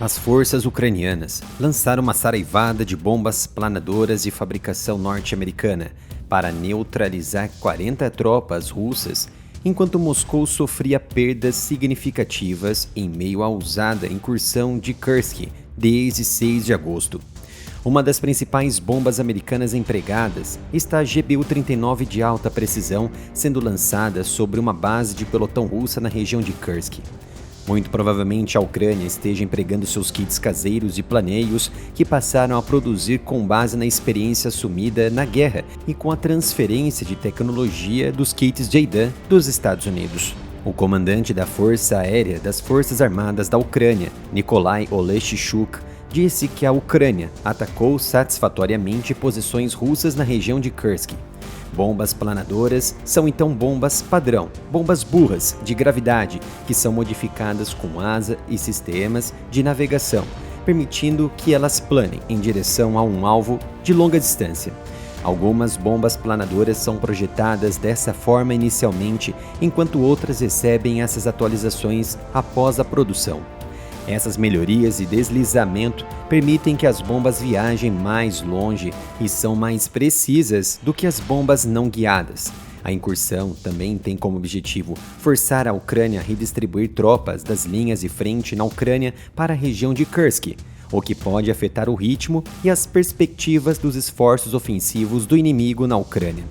As forças ucranianas lançaram uma saraivada de bombas planadoras de fabricação norte-americana para neutralizar 40 tropas russas, enquanto Moscou sofria perdas significativas em meio à ousada incursão de Kursk desde 6 de agosto. Uma das principais bombas americanas empregadas está a GBU-39 de alta precisão, sendo lançada sobre uma base de pelotão russa na região de Kursk. Muito provavelmente a Ucrânia esteja empregando seus kits caseiros e planeios que passaram a produzir com base na experiência assumida na guerra e com a transferência de tecnologia dos kits JDAM dos Estados Unidos. O comandante da Força Aérea das Forças Armadas da Ucrânia, Nikolai Oleshchuk, disse que a Ucrânia atacou satisfatoriamente posições russas na região de Kursk. Bombas planadoras são então bombas padrão, bombas burras de gravidade, que são modificadas com asa e sistemas de navegação, permitindo que elas planem em direção a um alvo de longa distância. Algumas bombas planadoras são projetadas dessa forma inicialmente, enquanto outras recebem essas atualizações após a produção. Essas melhorias e deslizamento permitem que as bombas viajem mais longe e são mais precisas do que as bombas não guiadas. A incursão também tem como objetivo forçar a Ucrânia a redistribuir tropas das linhas de frente na Ucrânia para a região de Kursk, o que pode afetar o ritmo e as perspectivas dos esforços ofensivos do inimigo na Ucrânia.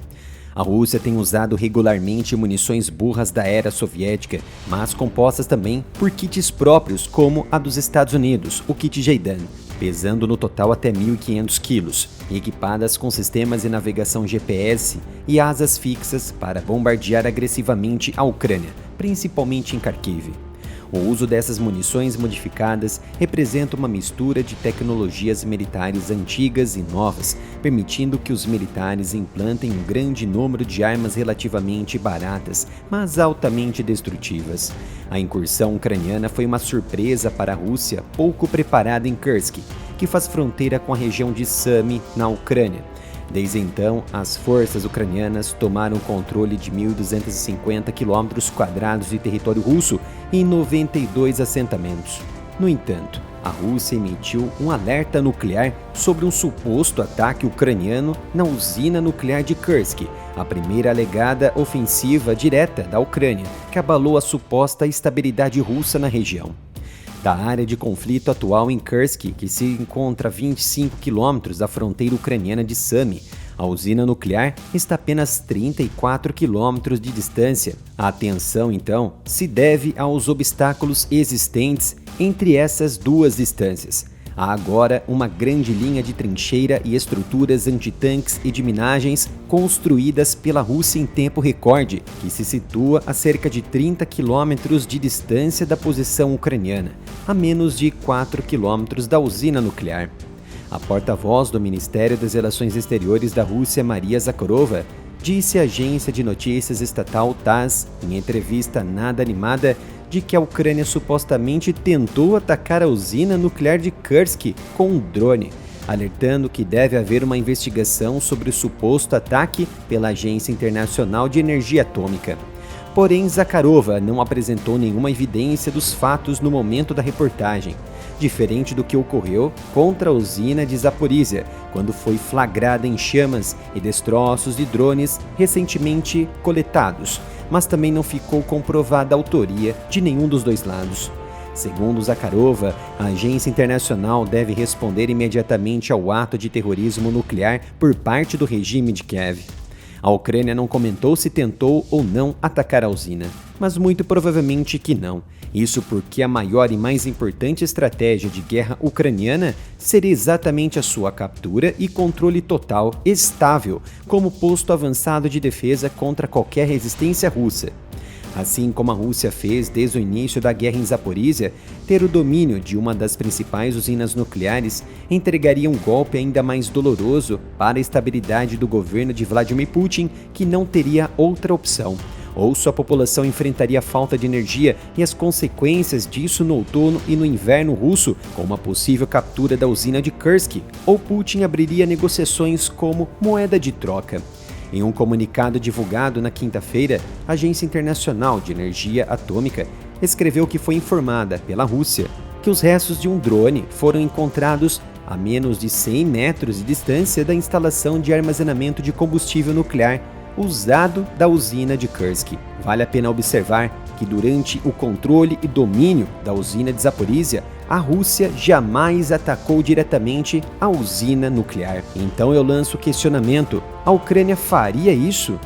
A Rússia tem usado regularmente munições burras da era soviética, mas compostas também por kits próprios como a dos Estados Unidos, o kit JDAM, pesando no total até 1.500 quilos, e equipadas com sistemas de navegação GPS e asas fixas para bombardear agressivamente a Ucrânia, principalmente em Kharkiv. O uso dessas munições modificadas representa uma mistura de tecnologias militares antigas e novas, permitindo que os militares implantem um grande número de armas relativamente baratas, mas altamente destrutivas. A incursão ucraniana foi uma surpresa para a Rússia pouco preparada em Kursk, que faz fronteira com a região de Sumy, na Ucrânia. Desde então, as forças ucranianas tomaram o controle de 1.250 km² de território russo e 92 assentamentos. No entanto, a Rússia emitiu um alerta nuclear sobre um suposto ataque ucraniano na usina nuclear de Kursk, a primeira alegada ofensiva direta da Ucrânia, que abalou a suposta estabilidade russa na região. Da área de conflito atual em Kursk, que se encontra a 25 km da fronteira ucraniana de Sumy, a usina nuclear está a apenas 34 km de distância. A tensão, então, se deve aos obstáculos existentes entre essas duas distâncias. Há agora uma grande linha de trincheira e estruturas antitanques e de minagens construídas pela Rússia em tempo recorde, que se situa a cerca de 30 quilômetros de distância da posição ucraniana, a menos de 4 quilômetros da usina nuclear. A porta-voz do Ministério das Relações Exteriores da Rússia, Maria Zakharova, disse à agência de notícias estatal TASS, em entrevista nada animada, de que a Ucrânia supostamente tentou atacar a usina nuclear de Kursk com um drone, alertando que deve haver uma investigação sobre o suposto ataque pela Agência Internacional de Energia Atômica. Porém, Zakharova não apresentou nenhuma evidência dos fatos no momento da reportagem, diferente do que ocorreu contra a usina de Zaporizhia, quando foi flagrada em chamas e destroços de drones recentemente coletados, mas também não ficou comprovada a autoria de nenhum dos dois lados. Segundo Zakharova, a agência internacional deve responder imediatamente ao ato de terrorismo nuclear por parte do regime de Kiev. A Ucrânia não comentou se tentou ou não atacar a usina, mas muito provavelmente que não. Isso porque a maior e mais importante estratégia de guerra ucraniana seria exatamente a sua captura e controle total, estável, como posto avançado de defesa contra qualquer resistência russa. Assim como a Rússia fez desde o início da guerra em Zaporizhia, ter o domínio de uma das principais usinas nucleares entregaria um golpe ainda mais doloroso para a estabilidade do governo de Vladimir Putin, que não teria outra opção. Ou sua população enfrentaria a falta de energia e as consequências disso no outono e no inverno russo, com uma possível captura da usina de Kursk, ou Putin abriria negociações como moeda de troca. Em um comunicado divulgado na quinta-feira, a Agência Internacional de Energia Atômica escreveu que foi informada pela Rússia que os restos de um drone foram encontrados a menos de 100 metros de distância da instalação de armazenamento de combustível nuclear usado da usina de Kursk. Vale a pena observar que durante o controle e domínio da usina de Zaporizhia, a Rússia jamais atacou diretamente a usina nuclear. Então eu lanço o questionamento: a Ucrânia faria isso?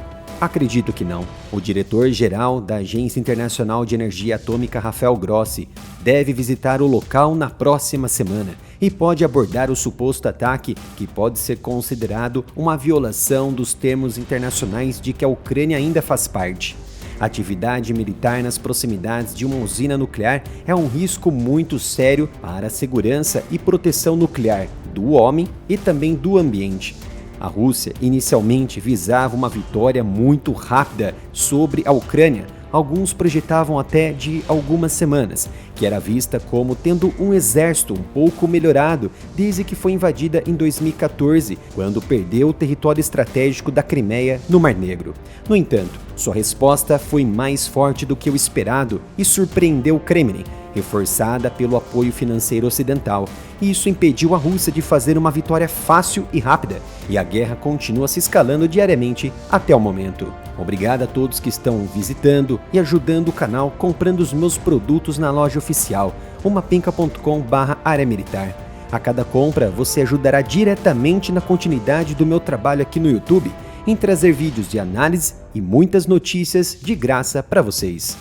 Acredito que não. O diretor-geral da Agência Internacional de Energia Atômica, Rafael Grossi, deve visitar o local na próxima semana e pode abordar o suposto ataque, que pode ser considerado uma violação dos termos internacionais de que a Ucrânia ainda faz parte. Atividade militar nas proximidades de uma usina nuclear é um risco muito sério para a segurança e proteção nuclear do homem e também do ambiente. A Rússia inicialmente visava uma vitória muito rápida sobre a Ucrânia. Alguns projetavam até de algumas semanas, que era vista como tendo um exército um pouco melhorado desde que foi invadida em 2014, quando perdeu o território estratégico da Crimeia no Mar Negro. No entanto, sua resposta foi mais forte do que o esperado e surpreendeu o Kremlin, reforçada pelo apoio financeiro ocidental. Isso impediu a Rússia de fazer uma vitória fácil e rápida, e a guerra continua se escalando diariamente até o momento. Obrigado a todos que estão visitando e ajudando o canal comprando os meus produtos na loja oficial, umapenca.com/área militar. A cada compra você ajudará diretamente na continuidade do meu trabalho aqui no YouTube, em trazer vídeos de análise e muitas notícias de graça para vocês.